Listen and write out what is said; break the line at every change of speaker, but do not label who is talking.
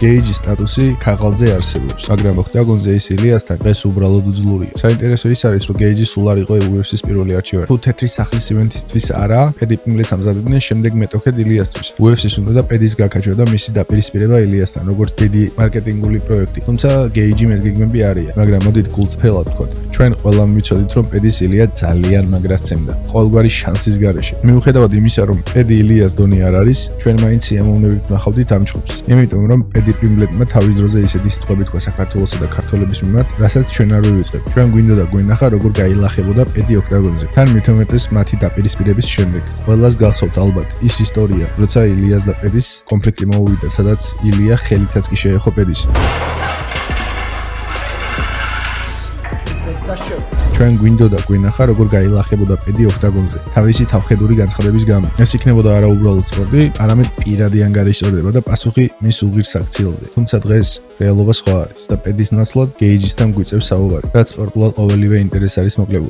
გეიჯის სტატუსი ქაღალდზე არსებობს, მაგრამ ოქტაგონზე ის ილიასთან დღეს უბრალოდ უძლურია. საინტერესო ის არის, რომ გეიჯი სულ არ იყო UFC-ს პირველი არჩევანი. თუ თეთრი სახლის ივენთისთვის არა, პედი პინგლეტს ამზადებდნენ შემდეგ მეტოქედ ილიასთვის. UFC-ს უნდა პედის გაქაჩვა და მისი დაპირისპირება ილიასთან, როგორც დიდი მარკეტინგული პროექტი. თუმცა გეიჯი მეზგეგმები არიან, მაგრამ მოდით გულწრფელად ვთქვათ. ჩვენ ყველამ ვიცოდით, რომ პედის ილია ძალიან მაგრას ცემდა, ყოველგვარი შანსის გარეშე. მიუხედავად იმისა, რომ პედი ილიას დონე არ არის, ჩვენ მაინც სიამოვნებით ვნახავდით ამ ჩხუბს. იმიტომ რომ პედი პინგლეტმა თავის დროზე ისეთი სიტყვები თქვა საქართველოსა და ქართველების მიმართ, რასაც ჩვენ არ ვივიწყებ. ჩვენ გვინდოდა გვენახა, როგორ გაილახებოდა პედი ოქტაგონზე. თან მithumetes მათი დაპირისპირების შემდეგ. ყველას გახსოვთ ალბათ ის ისტორია, როცა ილიას და პედის კონფლიქტი მოუვიდა, სადაც ილია ხელითაც კი შეეხო პედის. ჩვენ გვინდოდა გვენახა, როგორ გაილახებოდა პედი ოქტაგონზე, თავისი თავხედური განცხადების გამო. ეს იქნებოდა არა უბრალოდ სპორტი, არამედ პირადი ანგარიშწორება და პასუხი მის უღირს აქციელზე. თუმცა დღეს რეალობა სხვა არის და პედის ნაცვლად გეიჯისთან გვიწევს საუბარი, რაც სპორტულად ყოველივე ინტერესი არის მოკლებული.